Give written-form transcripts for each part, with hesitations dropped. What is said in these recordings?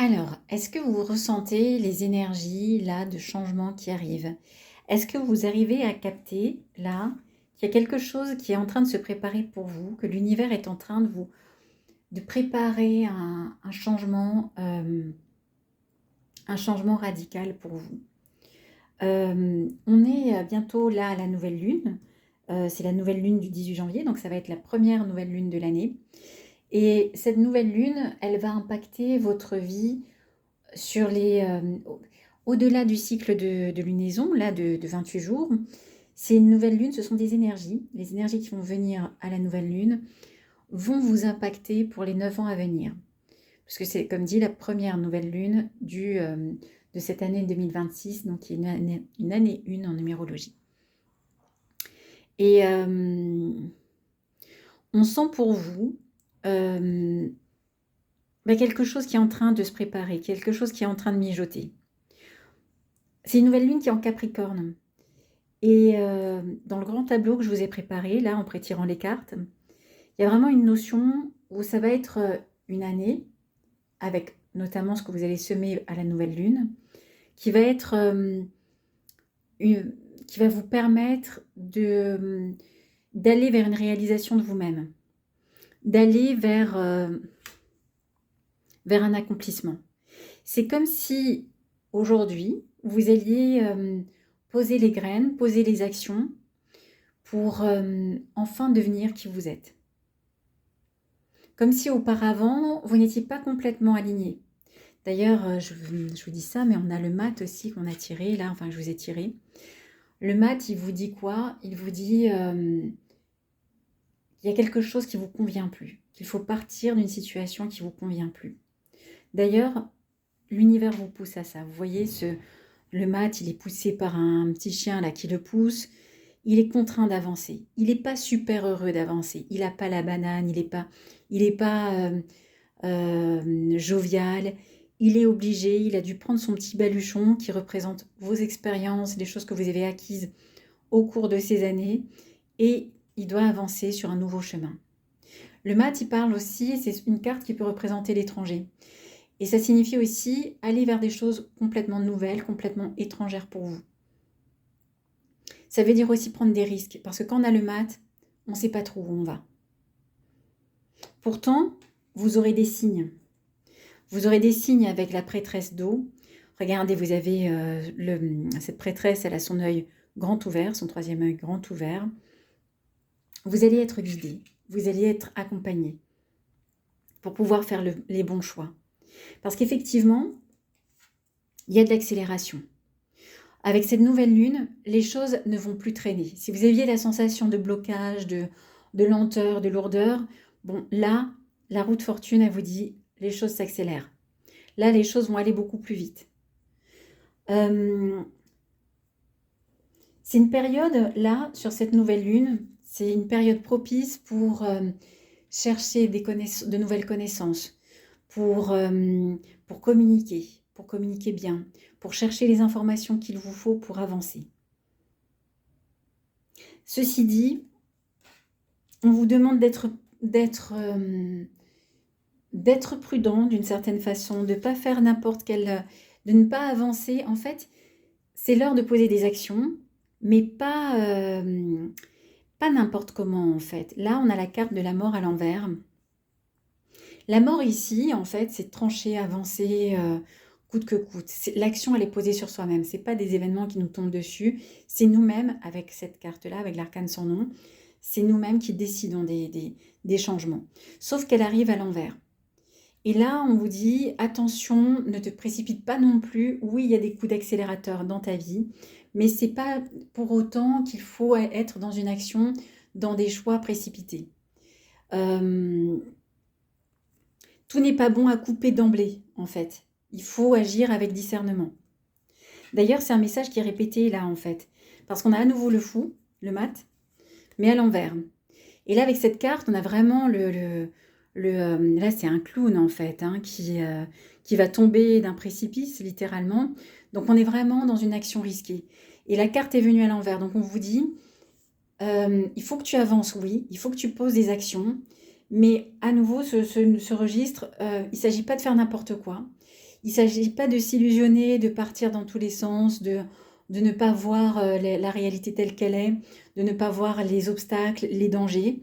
Alors, est-ce que vous ressentez les énergies là de changement qui arrivent? Est-ce que vous arrivez à capter là qu'il y a quelque chose qui est en train de se préparer pour vous, que l'univers est en train de préparer un changement radical pour vous? On est bientôt là à la nouvelle lune. C'est la nouvelle lune du 18 janvier, donc ça va être la première nouvelle lune de l'année. Et cette nouvelle lune, elle va impacter votre vie sur au-delà du cycle de lunaison, là, de 28 jours. C'est une nouvelle lune, ce sont des énergies. Les énergies qui vont venir à la nouvelle lune vont vous impacter pour les 9 ans à venir. Parce que c'est, comme dit, la première nouvelle lune de cette année 2026, donc qui est une année 1 en numérologie. Et on sent pour vous quelque chose qui est en train de se préparer, quelque chose qui est en train de mijoter. C'est une nouvelle lune qui est en Capricorne. Et dans le grand tableau que je vous ai préparé, là, en prétirant les cartes, il y a vraiment une notion où ça va être une année, avec notamment ce que vous allez semer à la nouvelle lune, qui va être qui va vous permettre d'aller vers une réalisation de vous-même, d'aller vers un accomplissement. C'est comme si aujourd'hui, vous alliez poser les graines, poser les actions pour enfin devenir qui vous êtes. Comme si auparavant, vous n'étiez pas complètement aligné. D'ailleurs, je vous dis ça, mais on a le mat aussi qu'on a tiré, là, enfin je vous ai tiré. Le mat, il vous dit quoi? Il vous dit qu'il y a quelque chose qui ne vous convient plus, qu'il faut partir d'une situation qui ne vous convient plus. D'ailleurs, l'univers vous pousse à ça. Vous voyez, le mat, il est poussé par un petit chien là qui le pousse. Il est contraint d'avancer. Il n'est pas super heureux d'avancer. Il n'a pas la banane, il est pas jovial. Il est obligé, il a dû prendre son petit baluchon qui représente vos expériences, les choses que vous avez acquises au cours de ces années, et il doit avancer sur un nouveau chemin. Le mat, il parle aussi, c'est une carte qui peut représenter l'étranger. Et ça signifie aussi aller vers des choses complètement nouvelles, complètement étrangères pour vous. Ça veut dire aussi prendre des risques, parce que quand on a le mat, on ne sait pas trop où on va. Pourtant, vous aurez des signes. Vous aurez des signes avec la prêtresse d'eau. Regardez, vous avez cette prêtresse, elle a son œil grand ouvert, son troisième œil grand ouvert. Vous allez être guidé, vous allez être accompagné pour pouvoir faire les bons choix. Parce qu'effectivement, il y a de l'accélération. Avec cette nouvelle lune, les choses ne vont plus traîner. Si vous aviez la sensation de blocage, de lenteur, de lourdeur, bon, là, la roue de fortune, elle vous dit, les choses s'accélèrent. Là, les choses vont aller beaucoup plus vite. C'est une période, là, sur cette nouvelle lune, c'est une période propice pour chercher de nouvelles connaissances, pour communiquer bien, pour chercher les informations qu'il vous faut pour avancer. Ceci dit, on vous demande d'être prudent d'une certaine façon, de ne pas faire de ne pas avancer. En fait, c'est l'heure de poser des actions, mais pas n'importe comment en fait. Là, on a la carte de la mort à l'envers. La mort ici, en fait, c'est trancher, avancer, coûte que coûte. L'action, elle est posée sur soi-même. Ce n'est pas des événements qui nous tombent dessus. C'est nous-mêmes, avec cette carte-là, avec l'arcane sans nom, c'est nous-mêmes qui décidons des changements. Sauf qu'elle arrive à l'envers. Et là, on vous dit, attention, ne te précipite pas non plus. Oui, il y a des coups d'accélérateur dans ta vie, mais ce n'est pas pour autant qu'il faut être dans une action, dans des choix précipités. Tout n'est pas bon à couper d'emblée, en fait. Il faut agir avec discernement. D'ailleurs, c'est un message qui est répété là, en fait. Parce qu'on a à nouveau le fou, le mat, mais à l'envers. Et là, avec cette carte, on a vraiment là, c'est un clown, en fait, hein, qui va tomber d'un précipice, littéralement. Donc, on est vraiment dans une action risquée. Et la carte est venue à l'envers. Donc, on vous dit, il faut que tu avances, oui. Il faut que tu poses des actions. Mais à nouveau, ce registre, il ne s'agit pas de faire n'importe quoi. Il ne s'agit pas de s'illusionner, de partir dans tous les sens, de ne pas voir la réalité telle qu'elle est, de ne pas voir les obstacles, les dangers.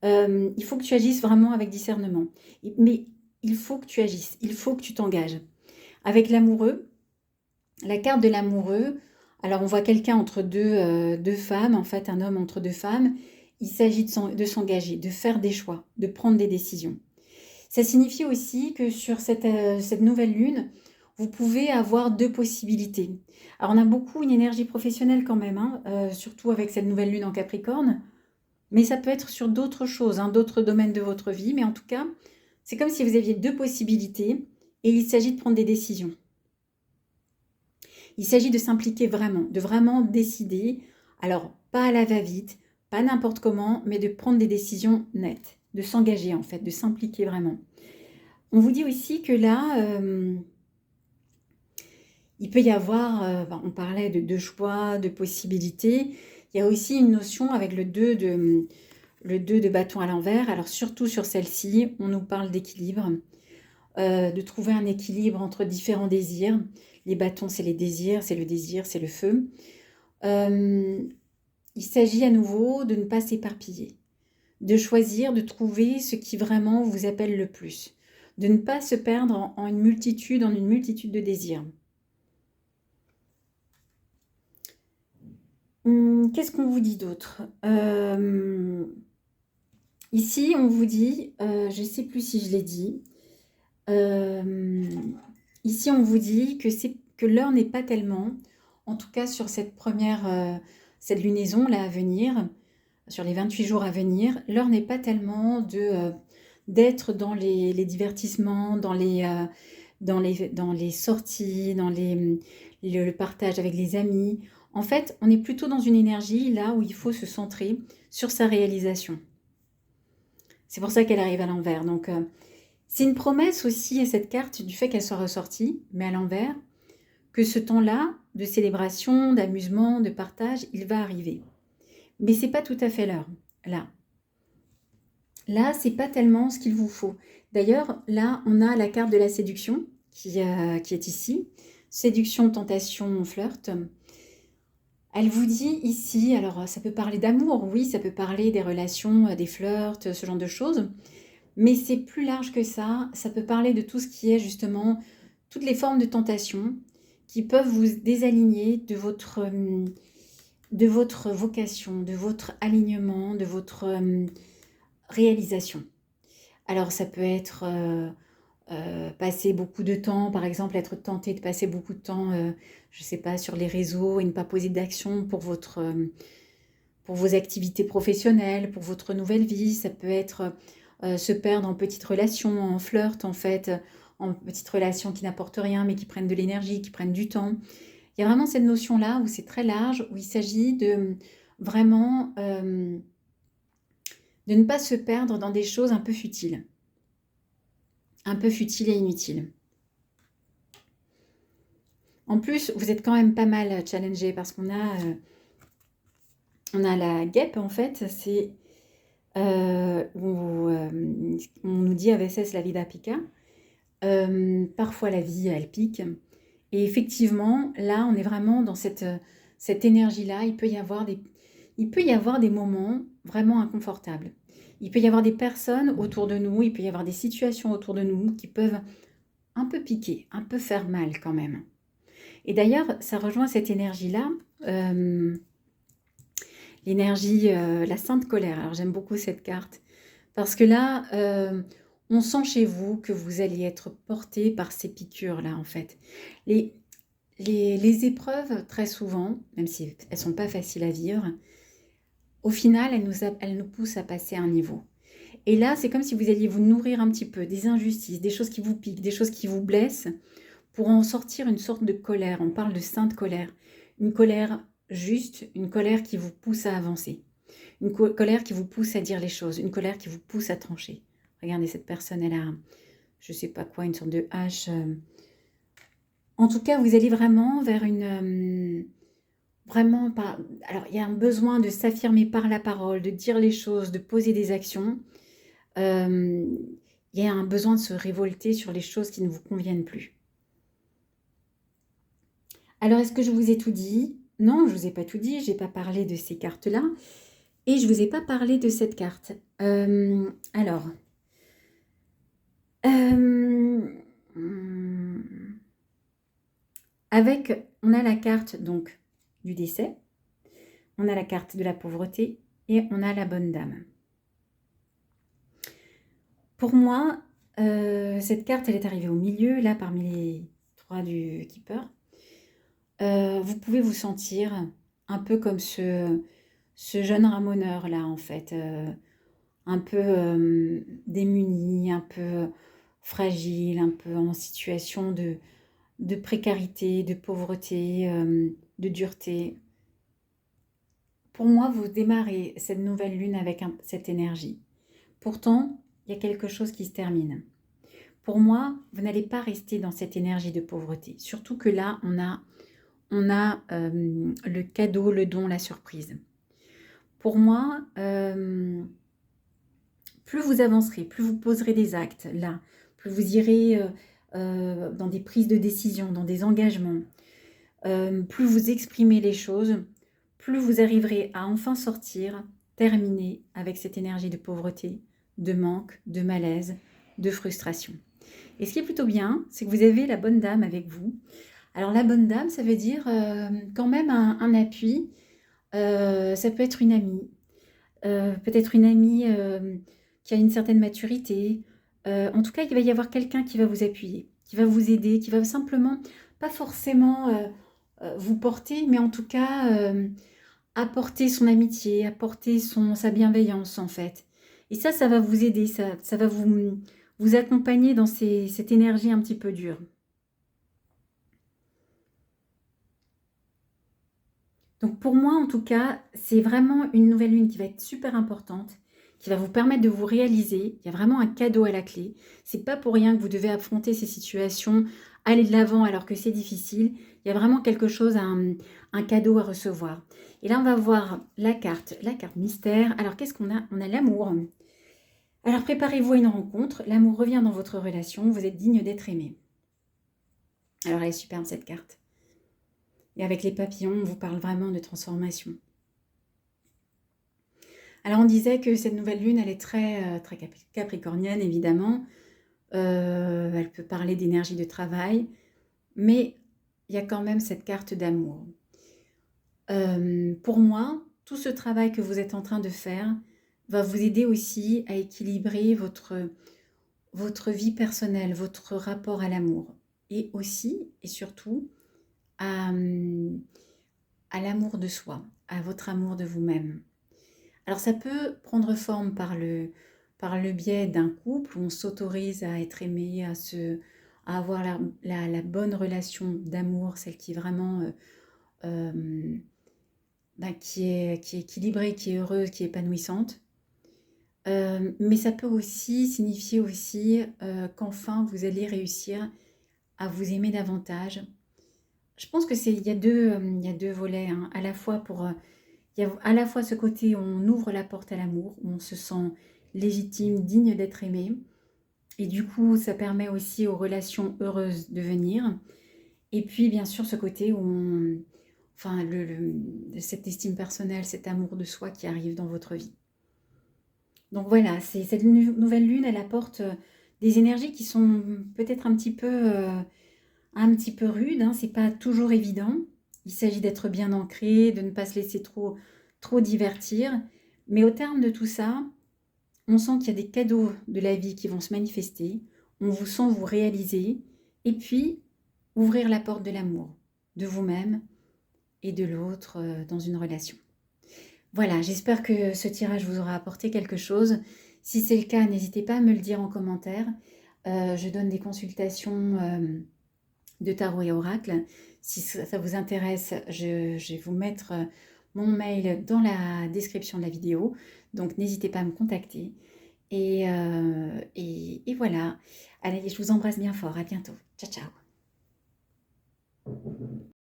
Il faut que tu agisses vraiment avec discernement. Mais il faut que tu agisses, il faut que tu t'engages. Avec l'amoureux, la carte de l'amoureux, alors on voit quelqu'un entre deux femmes, en fait un homme entre deux femmes. Il s'agit de s'engager, de faire des choix, de prendre des décisions. Ça signifie aussi que sur cette nouvelle lune, vous pouvez avoir deux possibilités. Alors on a beaucoup une énergie professionnelle quand même, hein, surtout avec cette nouvelle lune en Capricorne, mais ça peut être sur d'autres choses, hein, d'autres domaines de votre vie, mais en tout cas, c'est comme si vous aviez deux possibilités et il s'agit de prendre des décisions. Il s'agit de s'impliquer vraiment, de vraiment décider, alors pas à la va-vite, pas n'importe comment, mais de prendre des décisions nettes, de s'engager en fait, de s'impliquer vraiment. On vous dit aussi que là, il peut y avoir, on parlait de choix, de possibilités, il y a aussi une notion avec le 2 de bâton à l'envers, alors surtout sur celle-ci, on nous parle d'équilibre, de trouver un équilibre entre différents désirs. Les bâtons, c'est les désirs, c'est le désir, c'est le feu. Il s'agit à nouveau de ne pas s'éparpiller, de choisir, de trouver ce qui vraiment vous appelle le plus, de ne pas se perdre en une multitude de désirs. Qu'est-ce qu'on vous dit d'autre? Ici, on vous dit, je ne sais plus si je l'ai dit, ici on vous dit que l'heure n'est pas tellement, en tout cas sur cette cette lunaison là à venir, sur les 28 jours à venir, l'heure n'est pas tellement d'être dans les divertissements, dans les sorties, dans le partage avec les amis. En fait, on est plutôt dans une énergie là où il faut se centrer sur sa réalisation. C'est pour ça qu'elle arrive à l'envers. Donc, c'est une promesse aussi à cette carte du fait qu'elle soit ressortie, mais à l'envers, que ce temps-là de célébration, d'amusement, de partage, il va arriver. Mais c'est pas tout à fait l'heure, là. Là, c'est pas tellement ce qu'il vous faut. D'ailleurs, là, on a la carte de la séduction qui est ici. Séduction, tentation, flirt. Elle vous dit ici, alors ça peut parler d'amour, oui, ça peut parler des relations, des flirts, ce genre de choses. Mais c'est plus large que ça. Ça peut parler de tout ce qui est justement toutes les formes de tentation qui peuvent vous désaligner de votre vocation, de votre alignement, de votre réalisation. Alors ça peut être passer beaucoup de temps, par exemple être tenté de passer beaucoup de temps, je ne sais pas, sur les réseaux et ne pas poser d'action pour pour vos activités professionnelles, pour votre nouvelle vie. Ça peut être se perdre en petites relations, en flirt en fait, en petites relations qui n'apportent rien mais qui prennent de l'énergie, qui prennent du temps. Il y a vraiment cette notion-là où c'est très large, où il s'agit de vraiment de ne pas se perdre dans des choses un peu futiles et inutiles. En plus, vous êtes quand même pas mal challengé parce qu'on on a la guêpe en fait, c'est on nous dit a veces la vida pica, parfois la vie elle pique. Et effectivement, là, on est vraiment dans cette énergie-là. Il peut y avoir des moments vraiment inconfortables. Il peut y avoir des personnes autour de nous, il peut y avoir des situations autour de nous qui peuvent un peu piquer, un peu faire mal quand même. Et d'ailleurs, ça rejoint cette énergie-là, l'énergie, la sainte colère. Alors j'aime beaucoup cette carte, parce que là, on sent chez vous que vous allez être porté par ces piqûres-là, en fait. Les épreuves, très souvent, même si elles ne sont pas faciles à vivre, au final, elles nous poussent à passer à un niveau. Et là, c'est comme si vous alliez vous nourrir un petit peu des injustices, des choses qui vous piquent, des choses qui vous blessent, pour en sortir une sorte de colère. On parle de sainte colère. Une colère juste, une colère qui vous pousse à avancer. Une colère qui vous pousse à dire les choses, une colère qui vous pousse à trancher. Regardez, cette personne, elle a, je sais pas quoi, une sorte de hache. En tout cas, vous allez vraiment vers vraiment pas. Alors, il y a un besoin de s'affirmer par la parole, de dire les choses, de poser des actions. Il y a un besoin de se révolter sur les choses qui ne vous conviennent plus. Alors, est-ce que je vous ai tout dit? Non, je ne vous ai pas tout dit, je n'ai pas parlé de ces cartes-là. Et je ne vous ai pas parlé de cette carte. Alors, on a la carte donc du décès, on a la carte de la pauvreté et on a la bonne dame. Pour moi, cette carte, elle est arrivée au milieu, là, parmi les 3 du Keeper. Vous pouvez vous sentir un peu comme ce jeune ramoneur là, en fait, un peu démuni, un peu fragile, un peu en situation de précarité, de pauvreté, de dureté. Pour moi, vous démarrez cette nouvelle lune avec cette énergie. Pourtant, il y a quelque chose qui se termine. Pour moi, vous n'allez pas rester dans cette énergie de pauvreté. Surtout que là, on a le cadeau, le don, la surprise. Pour moi, plus vous avancerez, plus vous poserez des actes, là, plus vous irez dans des prises de décision, dans des engagements, plus vous exprimez les choses, plus vous arriverez à enfin sortir, terminer avec cette énergie de pauvreté, de manque, de malaise, de frustration. Et ce qui est plutôt bien, c'est que vous avez la bonne dame avec vous. Alors la bonne dame, ça veut dire quand même un appui. Ça peut être une amie, peut-être une amie qui a une certaine maturité. En tout cas, il va y avoir quelqu'un qui va vous appuyer, qui va vous aider, qui va simplement, pas forcément vous porter, mais en tout cas apporter son amitié, apporter sa bienveillance en fait. Et ça va vous aider, ça va vous accompagner dans cette énergie un petit peu dure. Donc pour moi, en tout cas, c'est vraiment une nouvelle lune qui va être super importante, qui va vous permettre de vous réaliser. Il y a vraiment un cadeau à la clé. C'est pas pour rien que vous devez affronter ces situations, aller de l'avant alors que c'est difficile. Il y a vraiment quelque chose, un cadeau à recevoir. Et là, on va voir la carte mystère. Alors qu'est-ce qu'on a? On a l'amour. Alors préparez-vous à une rencontre. L'amour revient dans votre relation. Vous êtes digne d'être aimé. Alors elle est superbe cette carte. Et avec les papillons, on vous parle vraiment de transformation. Alors on disait que cette nouvelle lune, elle est très capricornienne, évidemment. Elle peut parler d'énergie de travail, mais il y a quand même cette carte d'amour. Pour moi, tout ce travail que vous êtes en train de faire va vous aider aussi à équilibrer votre vie personnelle, votre rapport à l'amour. Et aussi, et surtout, à l'amour de soi, à votre amour de vous-même. Alors ça peut prendre forme par le biais d'un couple où on s'autorise à être aimé, à avoir la bonne relation d'amour, celle qui est vraiment qui est équilibrée, qui est heureuse, qui est épanouissante. Mais ça peut aussi signifier aussi qu'enfin vous allez réussir à vous aimer davantage. Je pense que il y a deux volets, hein, à la fois il y a à la fois ce côté où on ouvre la porte à l'amour, où on se sent légitime, digne d'être aimé. Et du coup, ça permet aussi aux relations heureuses de venir. Et puis, bien sûr, ce côté où enfin, cette estime personnelle, cet amour de soi qui arrive dans votre vie. Donc voilà, cette nouvelle lune, elle apporte des énergies qui sont peut-être un petit peu rudes. Hein, c'est pas toujours évident. Il s'agit d'être bien ancré, de ne pas se laisser trop divertir. Mais au terme de tout ça, on sent qu'il y a des cadeaux de la vie qui vont se manifester. On vous sent vous réaliser. Et puis, ouvrir la porte de l'amour, de vous-même et de l'autre dans une relation. Voilà, j'espère que ce tirage vous aura apporté quelque chose. Si c'est le cas, n'hésitez pas à me le dire en commentaire. Je donne des consultations de tarot et oracle. Si ça vous intéresse, je vais vous mettre mon mail dans la description de la vidéo. Donc n'hésitez pas à me contacter. Et voilà. Allez, je vous embrasse bien fort. À bientôt. Ciao, ciao.